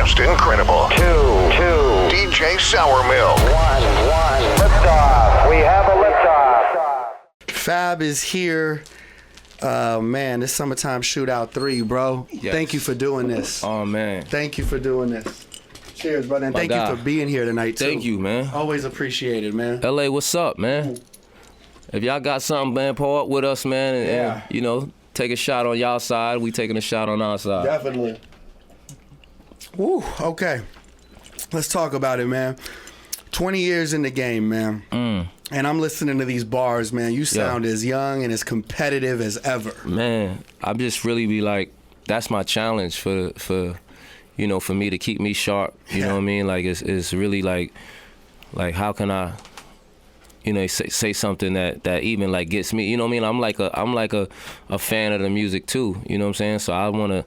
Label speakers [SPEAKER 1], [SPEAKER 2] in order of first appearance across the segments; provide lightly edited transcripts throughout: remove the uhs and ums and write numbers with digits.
[SPEAKER 1] just incredible. Two. DJ Sour Milk.
[SPEAKER 2] One. Liftoff. We have a liftoff.
[SPEAKER 3] Fab is here. Man, this Summertime Shootout 3, bro.
[SPEAKER 4] Yes.
[SPEAKER 3] Thank you for doing this.
[SPEAKER 4] Oh, man.
[SPEAKER 3] Thank you for doing this. Cheers, brother. And
[SPEAKER 4] My
[SPEAKER 3] thank
[SPEAKER 4] guy.
[SPEAKER 3] you for being here tonight, too.
[SPEAKER 4] Thank you, man.
[SPEAKER 3] Always appreciate it, man.
[SPEAKER 4] LA, what's up, man? If y'all got something, man, pour up with us, man, and you know, take a shot on y'all side. We taking a shot on our side.
[SPEAKER 3] Definitely. Woo, okay. Let's talk about it, man. 20 years in the game, man. And I'm listening to these bars, man. You sound as young and as competitive as ever.
[SPEAKER 4] Man, I just really be like, that's my challenge for you know, for me to keep me sharp. You know what I mean? Like, it's really like how can I, you know, say something that even like gets me. You know what I mean? I'm like a fan of the music too. You know what I'm saying? So I want to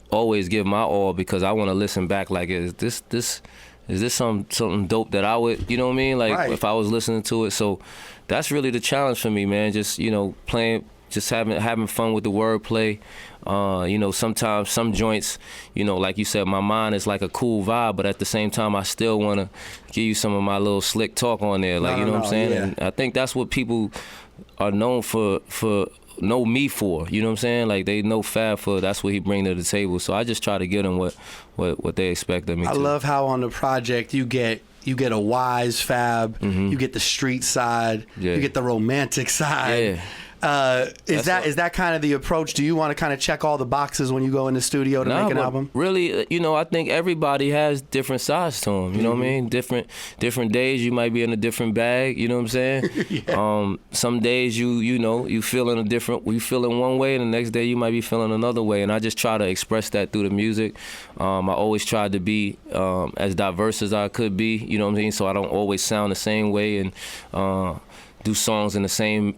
[SPEAKER 4] always give my all because I want to listen back. Like, is this something dope that I would, you know what I mean? Like, if I was listening to it. So that's really the challenge for me, man. Just, you know, playing, just having fun with the wordplay. You know, sometimes some joints, you know, like you said, my mind is like a cool vibe, but at the same time, I still want to give you some of my little slick talk on there. Like, you know what I'm saying?
[SPEAKER 3] Yeah.
[SPEAKER 4] And I think that's what people are known for know me for, you know what I'm saying? Like, they know Fab for, that's what he bring to the table. So I just try to get them what they expect of me.
[SPEAKER 3] I love how on the project you get a wise Fab, you get the street side, you get the romantic side. Is that kind of the approach? Do you want to kind of check all the boxes when you go in the studio to make an album?
[SPEAKER 4] Really, you know, I think everybody has different sides to them. You know what I mean? Different days you might be in a different bag. You know what I'm saying? Some days you know you feeling one way, and the next day you might be feeling another way. And I just try to express that through the music. I always tried to be as diverse as I could be. You know what I mean? So I don't always sound the same way and. Do songs in the same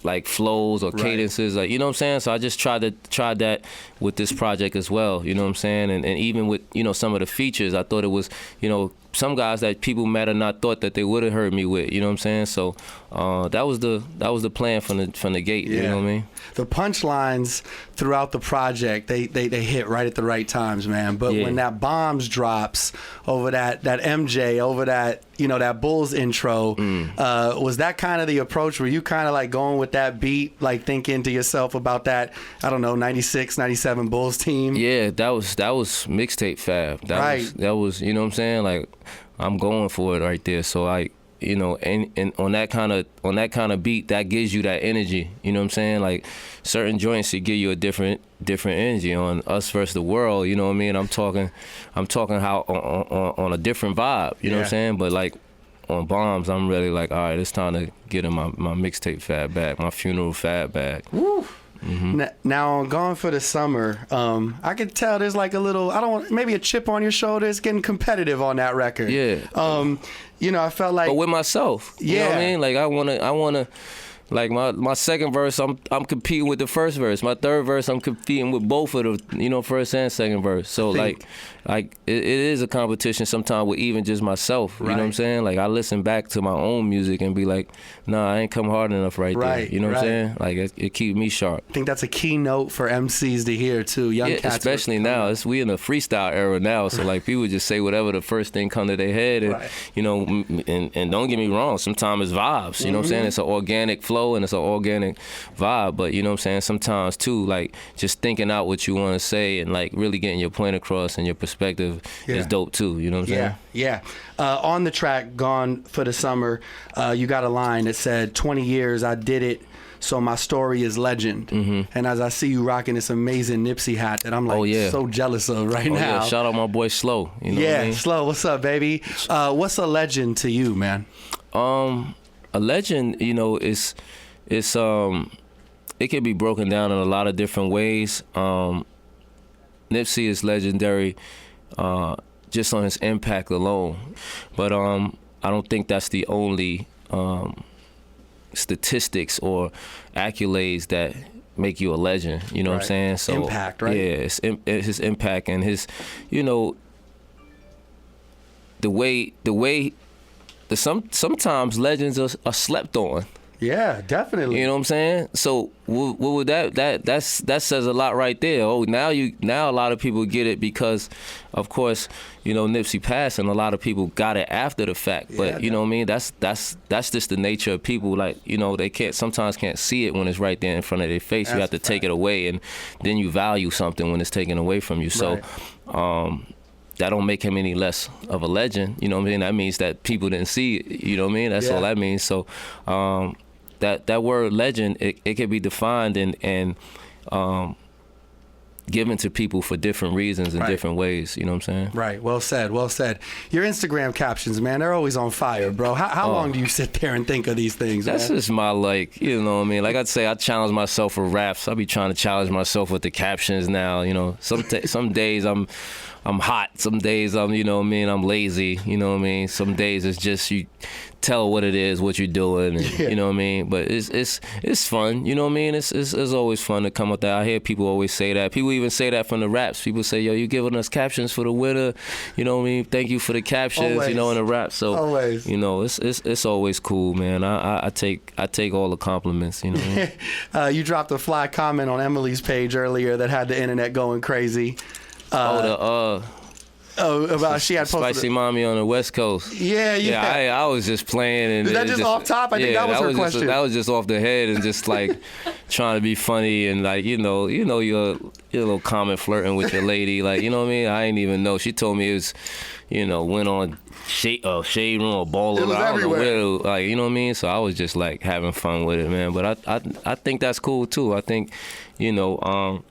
[SPEAKER 4] like flows or cadences, like, you know what I'm saying? So I just tried that with this project as well, you know what I'm saying? And even with, you know, some of the features, I thought it was, you know, some guys that people might have not thought that they would have heard me with, you know what I'm saying? So that was the plan from the gate, you know what I mean?
[SPEAKER 3] The punchlines throughout the project, they hit right at the right times, man. But when that Bombs drops over that MJ, over that, you know, that Bulls intro, was that kind of the approach? Were you kind of like going with that beat, like thinking to yourself about that, I don't know, 96, 97 Bulls team? Yeah,
[SPEAKER 4] that was mixtape Fab. That was, you know what I'm saying? Like, I'm going for it right there. So you know, and on that kind of beat, that gives you that energy. You know what I'm saying? Like, certain joints, it give you a different energy. On Us versus the World, you know what I mean? I'm talking how on a different vibe. You know what I'm saying? But like on Bombs, I'm really like, all right, it's time to get in my mixtape Fab back, my funeral Fab back.
[SPEAKER 3] Woo. Now on Gone for the Summer, I can tell there's like a little, maybe a chip on your shoulder. It's getting competitive on that record.
[SPEAKER 4] Yeah.
[SPEAKER 3] You know, I felt like,
[SPEAKER 4] but with myself. You know what I mean? Like, I wanna. Like my second verse, I'm competing with the first verse. My third verse, I'm competing with both of the, you know, first and second verse. So like it is a competition sometimes with even just myself. You know what I'm saying? Like, I listen back to my own music and be like, nah, I ain't come hard enough there. You know what I'm saying? Like, it keeps me sharp.
[SPEAKER 3] I think that's a keynote for MCs to hear too. Young cats,
[SPEAKER 4] especially now. We in a freestyle era now, so like people just say whatever the first thing come to their head, and you know, and don't get me wrong, sometimes it's vibes. You know what I'm saying? It's an organic flow. And it's an organic vibe, but you know what I'm saying, sometimes too, like, just thinking out what you want to say and like really getting your point across and your perspective is dope too, you know what I'm saying? On the track Gone for the Summer, you got a line that said, 20 years I did it, so my story is legend. And as I see you rocking this amazing Nipsey hat that I'm like so jealous of right now. Shout out my boy Slow. You know what I mean?
[SPEAKER 3] Slow, what's up, baby? What's a legend to you, man?
[SPEAKER 4] A legend, you know, it can be broken down in a lot of different ways. Nipsey is legendary just on his impact alone, but I don't think that's the only statistics or accolades that make you a legend. You know what I'm saying? So
[SPEAKER 3] impact, right?
[SPEAKER 4] Yeah, it's his impact and his, you know, the way sometimes legends are slept on.
[SPEAKER 3] Yeah, definitely.
[SPEAKER 4] You know what I'm saying? So what would that says a lot right there. Oh, now a lot of people get it because, of course, you know, Nipsey passed, and a lot of people got it after the fact. But you know what I mean? That's just the nature of people. Like, you know, they sometimes can't see it when it's right there in front of their face. You have to take it away, and then you value something when it's taken away from you. So. That don't make him any less of a legend, you know what I mean? That means that people didn't see it, you know what I mean? That's all that means. So that word legend, it can be defined and given to people for different reasons in different ways, you know what I'm saying?
[SPEAKER 3] Right, well said, well said. Your Instagram captions, man, they're always on fire, bro. How long do you sit there and think of these things,
[SPEAKER 4] That's just my, like, you know what I mean? Like I'd say, I challenge myself with raps. I be trying to challenge myself with the captions now, you know? Some days I'm hot. Some days you know what I mean, I'm lazy, you know what I mean? Some days it's just you tell what it is, what you're doing, and, you know what I mean? But it's fun, you know what I mean? It's always fun to come up there. I hear people always say that. People even say that from the raps. People say, yo, you giving us captions for the winner, you know what I mean? Thank you for the captions, always. You know, in the rap. So always. You know, it's always cool, man. I take all the compliments, you know what I mean?
[SPEAKER 3] You dropped a fly comment on Emily's page earlier that had the internet going crazy. About she had posted
[SPEAKER 4] Spicy Mommy on the West Coast.
[SPEAKER 3] Yeah.
[SPEAKER 4] I was just playing, and
[SPEAKER 3] is that just off top? I think that was her question.
[SPEAKER 4] That was just off the head, and just like trying to be funny, and like you know your little comment flirting with your lady, like, you know what I mean. I didn't even know. She told me it was, you know, went on shade room or ball.
[SPEAKER 3] It was everywhere.
[SPEAKER 4] Like, you know what I mean. So I was just like having fun with it, man. But I think that's cool too. I think, you know,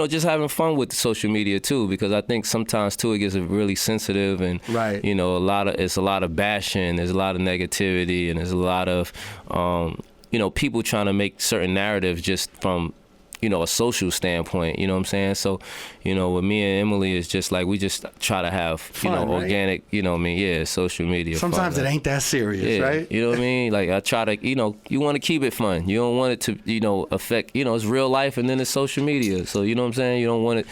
[SPEAKER 4] just having fun with social media too, because I think sometimes too it gets really sensitive, and you know, it's a lot of bashing, there's a lot of negativity, and there's a lot of you know, people trying to make certain narratives just from, you know, a social standpoint, you know what I'm saying? So, you know, with me and Emily, it's just like we just try to have fun, you know, organic, you know what I mean? Social media.
[SPEAKER 3] Sometimes
[SPEAKER 4] fun,
[SPEAKER 3] it ain't that serious, right?
[SPEAKER 4] You know what I mean? Like I try to, you know, you want to keep it fun. You don't want it to, you know, affect, you know, it's real life and then it's social media. So, you know what I'm saying? You don't want it,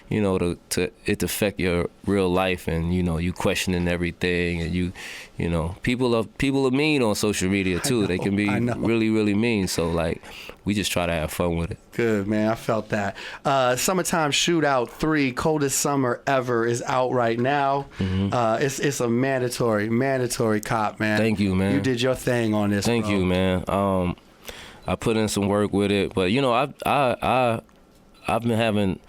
[SPEAKER 4] you know, to affect your real life, and, you know, you questioning everything, and you know, people are mean on social media too. They can be really, really mean. So like, we just try to have fun with it.
[SPEAKER 3] Good, man. I felt that. Summertime Shootout 3, Coldest Summer Ever, is out right now. Mm-hmm. It's a mandatory cop, man.
[SPEAKER 4] Thank you, man.
[SPEAKER 3] You did your thing on this.
[SPEAKER 4] Thank you, man. I put in some work with it, but you know, I've been having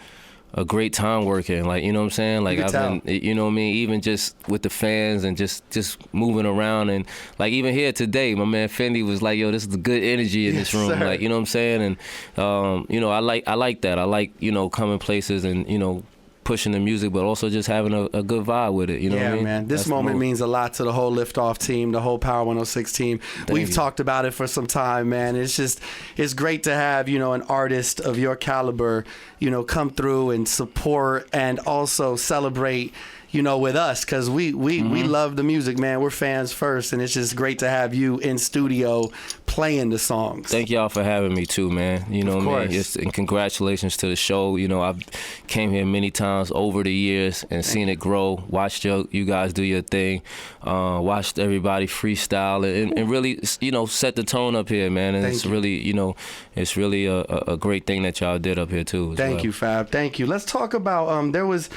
[SPEAKER 4] a great time working, like, you know what I'm saying? Like, I've been, you know what I mean, even just with the fans and just moving around, and like even here today, my man Fendi was like, yo, this is the good energy in this room, sir. Like, you know what I'm saying? And you know, I like that. I like, you know, coming places and, you know, pushing the music, but also just having a good vibe with it, you know what I mean? Yeah,
[SPEAKER 3] man. This moment means a lot to the whole Liftoff team, the whole Power 106 team. We've talked about it for some time, man. It's great to have, you know, an artist of your caliber, you know, come through and support and also celebrate, you know, with us, because we love the music, man. We're fans first, and it's just great to have you in studio playing the songs.
[SPEAKER 4] Thank y'all for having me too, man. You know what I mean? And congratulations to the show. You know, I've came here many times over the years and seen it grow. Watched you guys do your thing. Watched everybody freestyle and really, you know, set the tone up here, man. And it's really, you know, it's really a great thing that y'all did up here too.
[SPEAKER 3] Thank you, Fab. Thank you. Let's talk about there was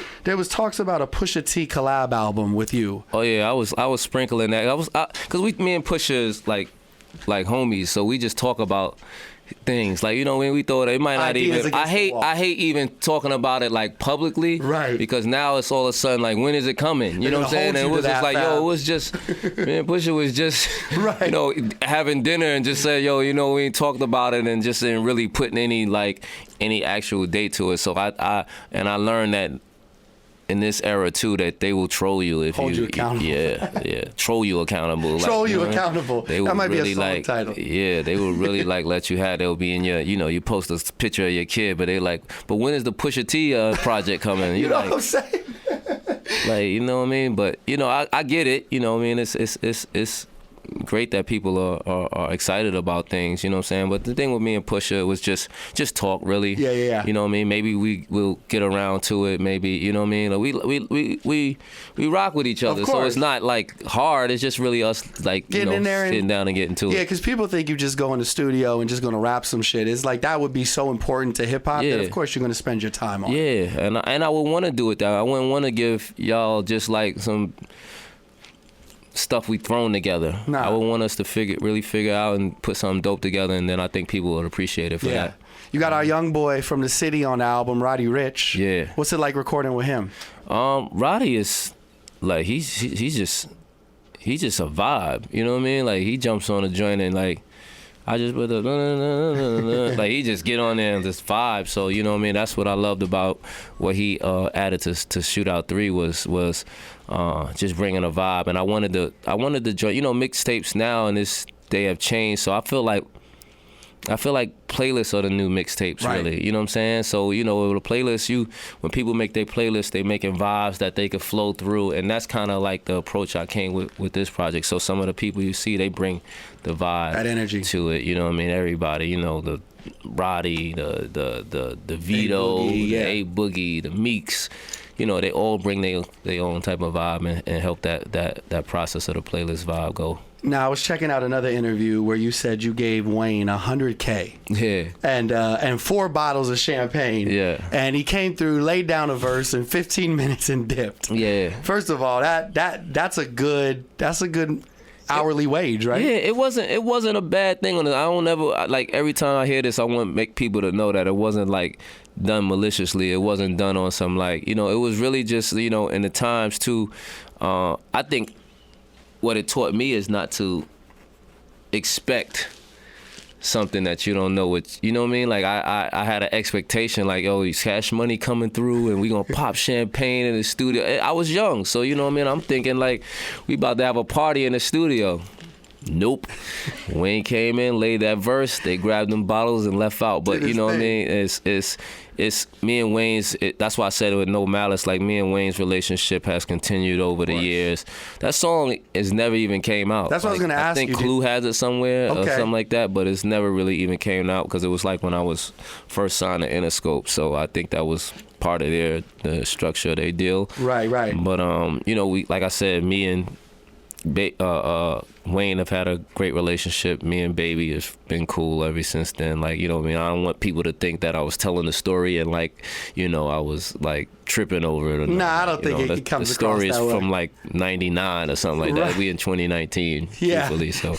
[SPEAKER 3] talks about a Pusha T collab album with you.
[SPEAKER 4] Oh yeah, I was sprinkling that. Cause me and Pusha is like homies, so we just talk about things, like, you know, when we thought it might not even. I hate even talking about it like publicly,
[SPEAKER 3] right? Because
[SPEAKER 4] now it's all of a sudden like, when is it coming? You know what I'm saying? And it was just like, yo, it was just, man, Pusha was just, you know, having dinner and just said, yo, you know, we talked about it and just didn't really putting any actual date to it. So I learned that in this era too, that they will troll you if
[SPEAKER 3] hold you accountable.
[SPEAKER 4] Yeah, troll you accountable.
[SPEAKER 3] Troll
[SPEAKER 4] like,
[SPEAKER 3] you accountable. That might really be a song title.
[SPEAKER 4] Yeah, they will really like let you have. They'll be in your, you know, you post a picture of your kid, but they like, but when is the Pusha T project coming?
[SPEAKER 3] You know
[SPEAKER 4] like,
[SPEAKER 3] what I'm saying?
[SPEAKER 4] Like, you know what I mean? But you know, I get it. You know what I mean? It's great that people are excited about things, you know what I'm saying? But the thing with me and Pusha was just talk, really.
[SPEAKER 3] Yeah.
[SPEAKER 4] You know what I mean? Maybe we will get around to it, maybe, you know what I mean? Like we rock with each other, so it's not like hard, it's just really us like,
[SPEAKER 3] getting in there
[SPEAKER 4] sitting down and getting to it.
[SPEAKER 3] Yeah, because people think you just go in the studio and just going to rap some shit. It's like that would be so important to hip-hop that of course you're going to spend your time on.
[SPEAKER 4] Yeah, and I would want to do it that. I wouldn't want to give y'all just like some stuff we thrown together.
[SPEAKER 3] Nah.
[SPEAKER 4] I would want us to really figure out and put something dope together, and then I think people would appreciate it for that.
[SPEAKER 3] You got our young boy from the city on the album, Roddy Ricch.
[SPEAKER 4] Yeah.
[SPEAKER 3] What's it like recording with him?
[SPEAKER 4] Roddy is like he's just a vibe. You know what I mean? Like he jumps on a joint and like I just put like he just get on there and just vibe. So you know what I mean? That's what I loved about what he added to Shootout 3 was just bringing a vibe. And I wanted the joint. You know, mixtapes now in this day have changed. So I feel like playlists are the new mixtapes, really. You know what I'm saying? So, you know, with a playlist, when people make their playlist, they making vibes that they could flow through, and that's kind of like the approach I came with this project. So some of the people you see, they bring the vibe, that energy to it. You know what I mean? Everybody, you know, the Roddy, the Vito, the A Boogie, the Meeks. You know, they all bring their own type of vibe and help that process of the playlist vibe go.
[SPEAKER 3] Now, I was checking out another interview where you said you gave Wayne $100K.
[SPEAKER 4] Yeah.
[SPEAKER 3] And 4 bottles of champagne.
[SPEAKER 4] Yeah.
[SPEAKER 3] And he came through, laid down a verse in 15 minutes and dipped.
[SPEAKER 4] Yeah.
[SPEAKER 3] First of all, that's a good hourly wage, right?
[SPEAKER 4] Yeah, it wasn't a bad thing on it. I don't ever like every time I hear this, I want to make people to know that it wasn't like done maliciously. It wasn't done on some like, you know, it was really just, you know, in the times too. I think what it taught me is not to expect something that you don't know what, you know what I mean? Like I had an expectation like, oh, these Cash Money coming through and we gonna pop champagne in the studio. I was young, so you know what I mean? I'm thinking like we about to have a party in the studio. Nope. Wayne came in, laid that verse, they grabbed them bottles and left out. But you know what I mean? It's me and Wayne's, that's why I said it with no malice, like me and Wayne's relationship has continued over the years. That song has never even came out.
[SPEAKER 3] That's what I was going to ask you.
[SPEAKER 4] I think Clue has it somewhere or something like that, but it's never really even came out because it was like when I was first signed to Interscope. So I think that was part of the structure of their deal.
[SPEAKER 3] Right.
[SPEAKER 4] But, you know, like I said, me and Wayne have had a great relationship. Me and Baby have been cool ever since then. Like, you know what I mean? I don't want people to think that I was telling the story and like, you know, I was like tripping over it. Or
[SPEAKER 3] nah, I don't think it comes across that way.
[SPEAKER 4] The story is from like 99 or something like that. We in 2019.
[SPEAKER 3] Yeah.
[SPEAKER 4] Truthfully, so.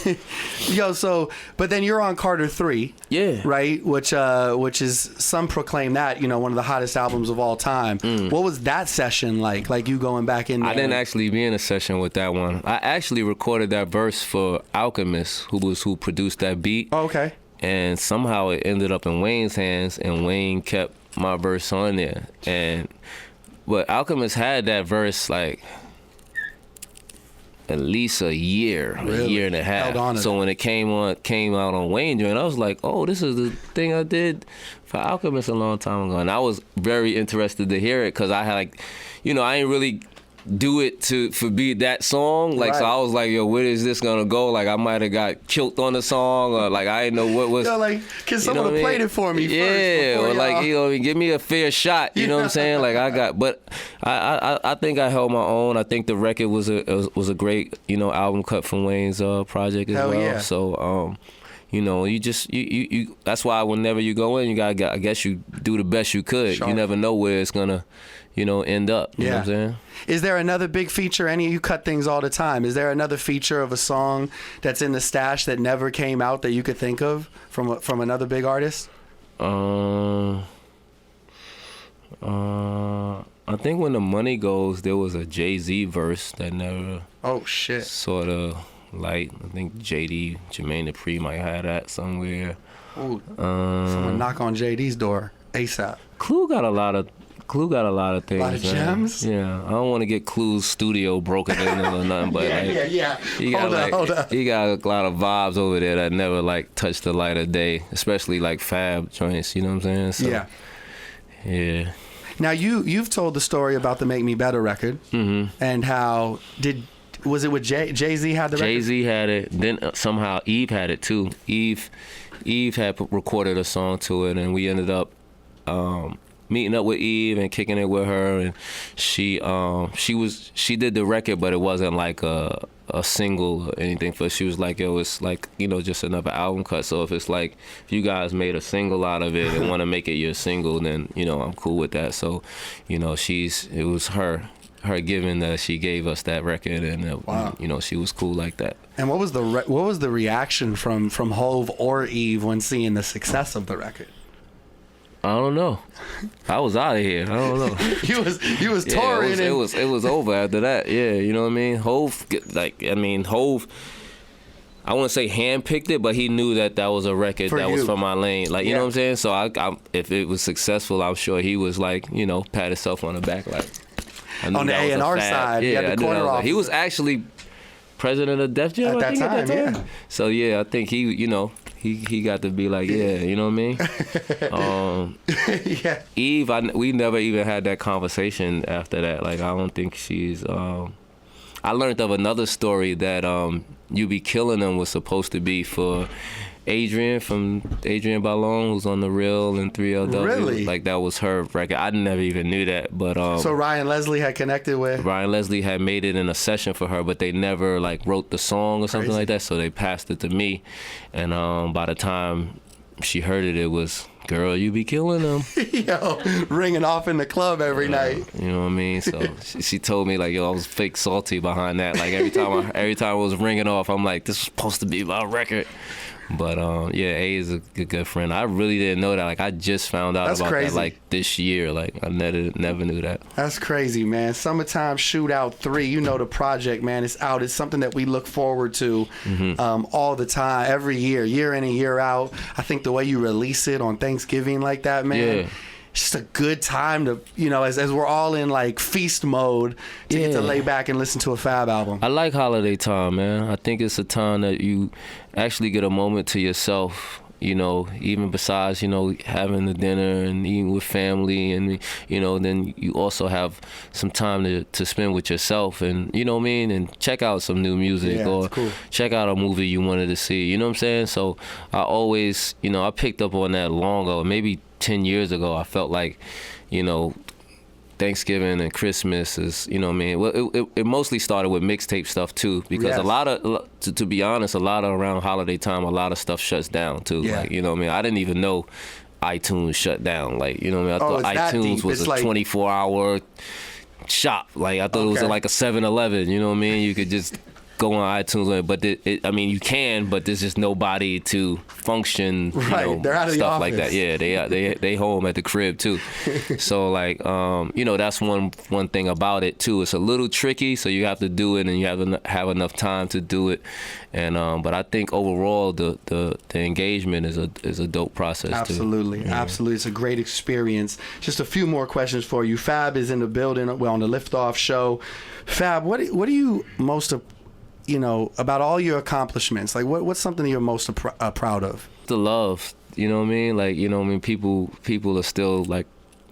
[SPEAKER 3] Yo, but then you're on Carter 3.
[SPEAKER 4] Yeah.
[SPEAKER 3] Right? Which is, some proclaim that, you know, one of the hottest albums of all time. What was that session like? Like you going back in there?
[SPEAKER 4] I didn't actually be in a session with that one. I actually recorded that verse for Alchemist, who produced that beat.
[SPEAKER 3] Oh, okay.
[SPEAKER 4] And somehow it ended up in Wayne's hands, and Wayne kept my verse on there. But Alchemist had that verse like at least a year and a half. So when it came out on Wayne joint, I was like, oh, this is the thing I did for Alchemist a long time ago. And I was very interested to hear it because I had like, you know, I ain't really do it for be that song, like so I was like, yo, where is this gonna go? Like I might have got killed on the song, or like I didn't know what was.
[SPEAKER 3] Yo, like, can someone have played it for me?
[SPEAKER 4] Yeah, or like you know, give me a fair shot. You know what I'm saying? Like but I think I held my own. I think the record was a great, you know, album cut from Wayne's project as well. Yeah. So you know, you that's why whenever you go in, I guess you do the best you could. Sure. You never know where it's gonna, you know, end up. You know what I'm saying?
[SPEAKER 3] Is there another big feature? You cut things all the time. Is there another feature of a song that's in the stash that never came out that you could think of from another big artist?
[SPEAKER 4] I think when the money goes, there was a Jay-Z verse that never.
[SPEAKER 3] Oh shit.
[SPEAKER 4] Sort of light. I think JD Jermaine Dupri might have that somewhere.
[SPEAKER 3] Ooh. Someone knock on JD's door ASAP.
[SPEAKER 4] Clue got a lot of things. A lot of
[SPEAKER 3] gems?
[SPEAKER 4] Yeah. I don't want to get Clue's studio broken in or nothing, but He got
[SPEAKER 3] hold up.
[SPEAKER 4] He got a lot of vibes over there that never like touched the light of day, especially like Fab joints, you know what I'm saying? So, yeah.
[SPEAKER 3] Now you've told the story about the Make Me Better record, and how was it with Jay-Z had the record?
[SPEAKER 4] Jay-Z had it. Then somehow Eve had it too. Eve had recorded a song to it, and we ended up meeting up with Eve and kicking it with her, and she did the record, but it wasn't like a single or anything. For she was like, yo, it's like, you know, just another album cut. So if it's like, if you guys made a single out of it and want to make it your single, then, you know, I'm cool with that. So, you know, it was her giving that she gave us that record, and
[SPEAKER 3] wow.
[SPEAKER 4] You know, she was cool like that.
[SPEAKER 3] And what was the reaction from Hove or Eve when seeing the success of the record?
[SPEAKER 4] I don't know. I was out of here. I don't know.
[SPEAKER 3] you was touring.
[SPEAKER 4] It was over after that. Yeah, you know what I mean. Hove, I wouldn't say handpicked it, but he knew that was a record that was for my lane. Like, you know what I'm saying. So I if it was successful, I'm sure he was like, you know, pat himself on the back like.
[SPEAKER 3] On the A&R side,
[SPEAKER 4] yeah,
[SPEAKER 3] the corner office.
[SPEAKER 4] He was actually president of Def Jam
[SPEAKER 3] at that time. Yeah.
[SPEAKER 4] So yeah, I think he, you know, he got to be like, yeah, you know what I mean?
[SPEAKER 3] Yeah.
[SPEAKER 4] Eve, we never even had that conversation after that. Like, I don't think she's. I learned of another story that You Be Killing Them was supposed to be for Adrian Ballon, who's on The Real and 3LW.
[SPEAKER 3] Really?
[SPEAKER 4] Like, that was her record. I never even knew that. But
[SPEAKER 3] so Ryan Leslie had connected with?
[SPEAKER 4] Ryan Leslie had made it in a session for her, but they never like wrote the song or something like that. So they passed it to me, and by the time she heard it, it was, girl, you be killing them.
[SPEAKER 3] Yo, ringing off in the club every night.
[SPEAKER 4] You know what I mean? So she told me like, yo, I was fake salty behind that. Like every time it was ringing off, I'm like, this was supposed to be my record. But yeah, A is a good friend. I really didn't know that. Like, I just found out about that like this year. Like, I never knew that.
[SPEAKER 3] That's crazy, man. Summertime Shootout 3. You know the project, man. It's out. It's something that we look forward to all the time, every year in and year out. I think the way you release it on Thanksgiving like that, man. Yeah. Just a good time to, you know, as we're all in like feast mode, to get to lay back and listen to a Fab album.
[SPEAKER 4] I like holiday time, man. I think it's a time that you actually get a moment to yourself, you know, even besides, you know, having the dinner and eating with family, and, you know, then you also have some time to spend with yourself, and, you know what I mean, and check out some new music, or check out a movie you wanted to see, you know what I'm saying? So I always, you know, I picked up on that long ago, maybe 10 years ago. I felt like, you know, Thanksgiving and Christmas is, you know what I mean? Well, it mostly started with mixtape stuff too, because a lot of, to be honest, a lot of around holiday time, a lot of stuff shuts down too. Yeah. Like, you know what I mean? I didn't even know iTunes shut down. Like, you know what I mean? I thought iTunes was a 24-hour shop. Like, I thought it was like a 7-Eleven, you know what I mean? You could just go on iTunes, but I mean, you can, but there's just nobody to function, you know,
[SPEAKER 3] they're out of
[SPEAKER 4] stuff
[SPEAKER 3] the
[SPEAKER 4] like that. Yeah, they home at the crib too. So like, you know, that's one thing about it too. It's a little tricky, so you have to do it, and you have enough time to do it. And but I think overall the engagement is a dope process.
[SPEAKER 3] Absolutely,
[SPEAKER 4] too.
[SPEAKER 3] Absolutely, it's a great experience. Just a few more questions for you. Fab is in the building. Well, on the Liftoff Show. Fab, what are you most you know, about all your accomplishments, like what's something you're most proud of? The
[SPEAKER 4] love, you know what I mean? Like, you know what I mean? People are still like,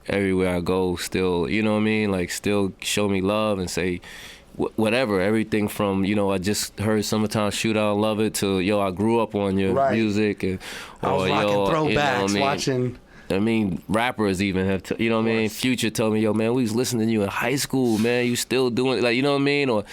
[SPEAKER 4] everywhere I go, still, you know what I mean? Like, still show me love and say whatever, everything from, you know, I just heard Summertime Shootout, love it, to, yo, I grew up on your music, and
[SPEAKER 3] I was rocking throwbacks, you know what I mean? Watching.
[SPEAKER 4] I mean, rappers even have, you know what I mean? Future told me, yo, man, we was listening to you in high school, man. You still doing it, like, you know what I mean? Or,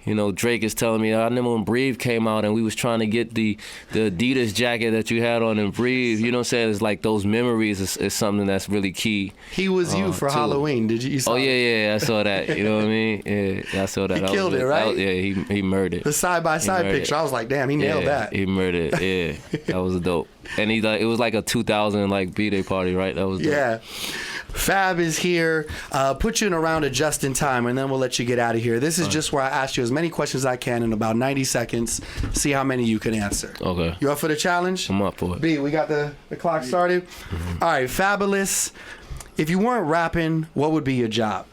[SPEAKER 4] you know, Drake is telling me, I remember when Breathe came out and we was trying to get the Adidas jacket that you had on in Breathe. You know what I'm saying? It's like those memories is something that's really key.
[SPEAKER 3] He was you for Halloween. Did you saw
[SPEAKER 4] yeah, I saw that. You know what I mean? Yeah, I saw that.
[SPEAKER 3] He killed it, right?
[SPEAKER 4] He murdered.
[SPEAKER 3] The side-by-side picture, I was like, damn, he nailed that.
[SPEAKER 4] He murdered, yeah. That was dope. And it was like a 2000 like B-Day party, right? That was dope.
[SPEAKER 3] Yeah. Fab is here. Put you in a round of just in time, and then we'll let you get out of here. This is just where I ask you as many questions as I can in about 90 seconds. See how many you can answer.
[SPEAKER 4] Okay.
[SPEAKER 3] You up for the challenge?
[SPEAKER 4] I'm up for it.
[SPEAKER 3] B, we got the clock started. Mm-hmm. All right, Fabolous. If you weren't rapping, what would be your job?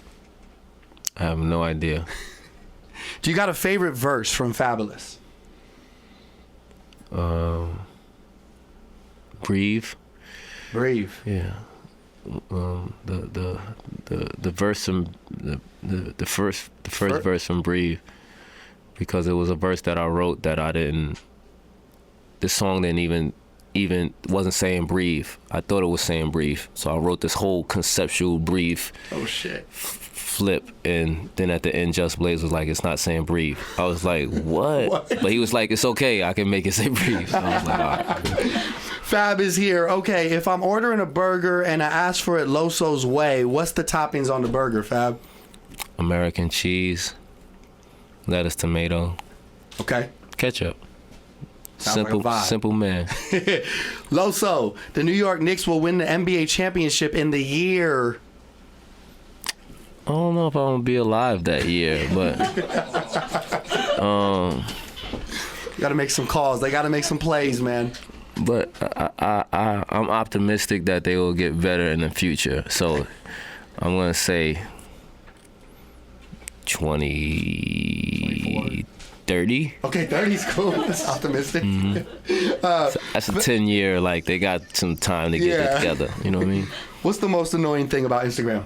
[SPEAKER 4] I have no idea.
[SPEAKER 3] Do you got a favorite verse from Fabolous?
[SPEAKER 4] Breathe.
[SPEAKER 3] Breathe.
[SPEAKER 4] Yeah. The verse from the first verse from Breathe. because it was a verse that I wrote that the song didn't even wasn't saying breathe. I thought it was saying breathe. So I wrote this whole conceptual breathe.
[SPEAKER 3] Oh shit.
[SPEAKER 4] Flip, and then at the end Just Blaze was like, it's not saying breathe. I was like, what? But he was like, it's okay, I can make it say breathe. So I was like, all right.
[SPEAKER 3] Fab is here. Okay, if I'm ordering a burger and I ask for it Loso's way, what's the toppings on the burger, Fab?
[SPEAKER 4] American cheese, lettuce, tomato,
[SPEAKER 3] okay,
[SPEAKER 4] ketchup.
[SPEAKER 3] Sounds like a vibe.
[SPEAKER 4] Simple man.
[SPEAKER 3] Loso, the New York Knicks will win the NBA championship in the year.
[SPEAKER 4] I don't know if I'm gonna be alive that year, but
[SPEAKER 3] you gotta make some calls. They gotta make some plays, man.
[SPEAKER 4] But I'm optimistic that they will get better in the future. So I'm gonna say 30.
[SPEAKER 3] Okay, 30's cool. That's optimistic.
[SPEAKER 4] Mm-hmm. That's a 10-year. Like, they got some time to get it together. You know what I mean?
[SPEAKER 3] What's the most annoying thing about Instagram?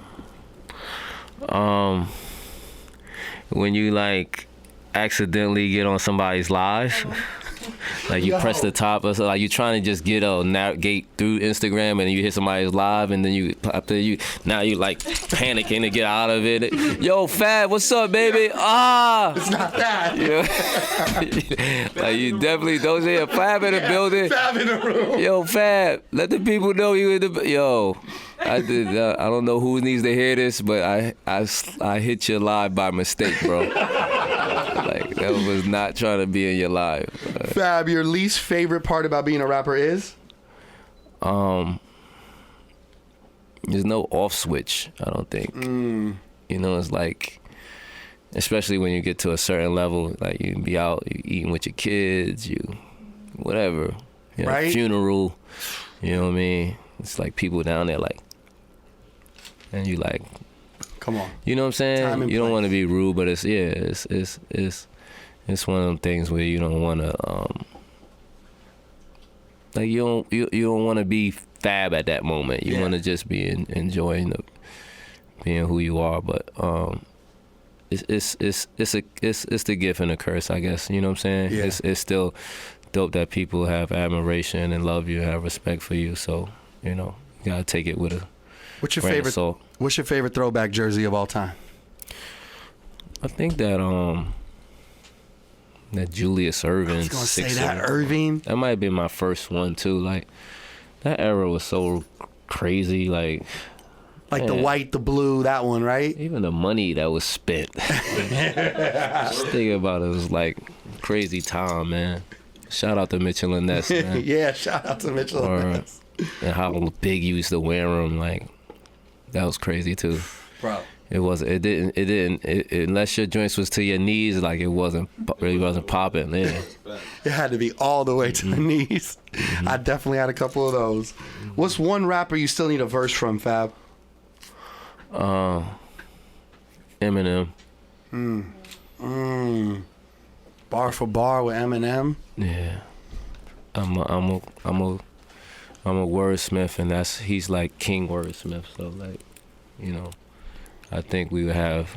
[SPEAKER 4] When you like accidentally get on somebody's live, like you press the top, or so, like you're trying to just navigate through Instagram, and you hit somebody's live, and then you now you like panicking to get out of it. Yo, Fab, what's up, baby?
[SPEAKER 3] It's not that.
[SPEAKER 4] Yeah. Like, you definitely don't say a Fab in the building.
[SPEAKER 3] Fab in the room.
[SPEAKER 4] Yo, Fab, let the people know you in the. Yo. I don't know who needs to hear this, but I hit your live by mistake, bro. Like, that was not trying to be in your live.
[SPEAKER 3] Fab, your least favorite part about being a rapper is?
[SPEAKER 4] There's no off switch, I don't think. You know, it's like, especially when you get to a certain level, like you be out, you eating with your kids, whatever,
[SPEAKER 3] right?
[SPEAKER 4] Funeral, you know what I mean? It's like people down there like, and you like,
[SPEAKER 3] come on,
[SPEAKER 4] you know what I'm saying? You don't want to be rude, but it's one of them things where you don't want to like you don't want to be Fab at that moment. You want to just be enjoying being who you are. But it's the gift and the curse, I guess. You know what I'm saying?
[SPEAKER 3] Yeah.
[SPEAKER 4] It's still dope that people have admiration and love you, and have respect for you. So you gotta take it with a.
[SPEAKER 3] What's your favorite throwback jersey of all time?
[SPEAKER 4] I think that Julius Erving.
[SPEAKER 3] I was gonna say that Irving.
[SPEAKER 4] That might have been my first one too. Like, that era was so crazy. Like
[SPEAKER 3] man, the white, the blue, that one, right?
[SPEAKER 4] Even the money that was spent. Just thinking about it, was like crazy time, man. Shout out to Mitchell and Ness, man.
[SPEAKER 3] Yeah, shout out to Mitchell and Ness.
[SPEAKER 4] And how big you used to wear them, like. That was crazy too,
[SPEAKER 3] bro.
[SPEAKER 4] It didn't. Unless your joints was to your knees, like it really wasn't popping. Yeah.
[SPEAKER 3] It had to be all the way to the knees. Mm-hmm. I definitely had a couple of those. What's one rapper you still need a verse from, Fab?
[SPEAKER 4] Eminem.
[SPEAKER 3] Bar for bar with Eminem.
[SPEAKER 4] Yeah. I'm a wordsmith, and he's like king wordsmith. So like, I think we would have.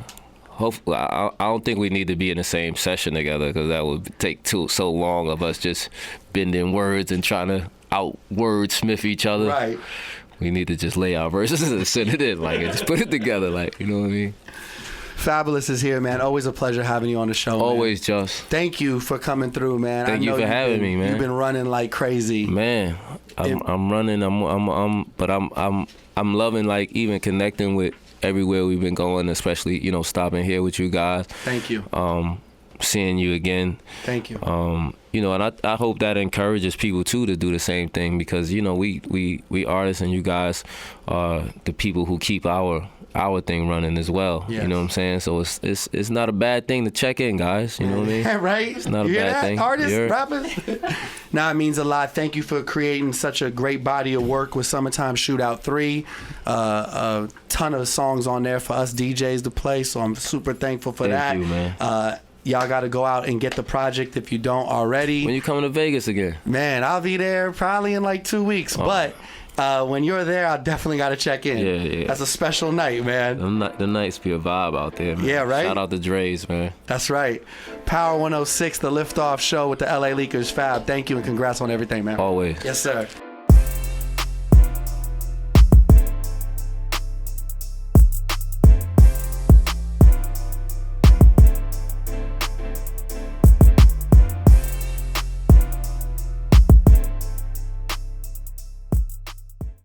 [SPEAKER 4] Hopefully, I don't think we need to be in the same session together, because that would take so long of us just bending words and trying to out wordsmith each other.
[SPEAKER 3] Right.
[SPEAKER 4] We need to just lay our verses and send it in, like, and just put it together, like, you know what I mean?
[SPEAKER 3] Fabolous is here, man. Always a pleasure having you on the show.
[SPEAKER 4] Always,
[SPEAKER 3] man.
[SPEAKER 4] Just.
[SPEAKER 3] Thank you for coming through, man.
[SPEAKER 4] Thank you for having me, man.
[SPEAKER 3] You've been running like crazy,
[SPEAKER 4] man. I'm running. But I'm loving, like, even connecting with everywhere we've been going, especially stopping here with you guys.
[SPEAKER 3] Thank you.
[SPEAKER 4] Seeing you again.
[SPEAKER 3] Thank you.
[SPEAKER 4] And I hope that encourages people too to do the same thing, because we artists, and you guys are the people who keep our thing running as well.
[SPEAKER 3] Yes.
[SPEAKER 4] You know what I'm saying? So it's not a bad thing to check in, guys. You know what I mean?
[SPEAKER 3] Right?
[SPEAKER 4] It's not a bad thing.
[SPEAKER 3] Artists, rappers. Nah, it means a lot. Thank you for creating such a great body of work with Summertime Shootout 3. A ton of songs on there for us DJs to play, so I'm super thankful for that.
[SPEAKER 4] Thank you, man.
[SPEAKER 3] Y'all got to go out and get the project if you don't already.
[SPEAKER 4] When you coming to Vegas again?
[SPEAKER 3] Man, I'll be there probably in like 2 weeks, but when you're there, I definitely got to check in.
[SPEAKER 4] Yeah.
[SPEAKER 3] That's a special night, man.
[SPEAKER 4] The nights be a vibe out there, man.
[SPEAKER 3] Yeah, right?
[SPEAKER 4] Shout out to Dre's, man.
[SPEAKER 3] That's right. Power 106, the Liftoff Show with the LA Leakers. Fab, thank you and congrats on everything, man.
[SPEAKER 4] Always.
[SPEAKER 3] Yes, sir.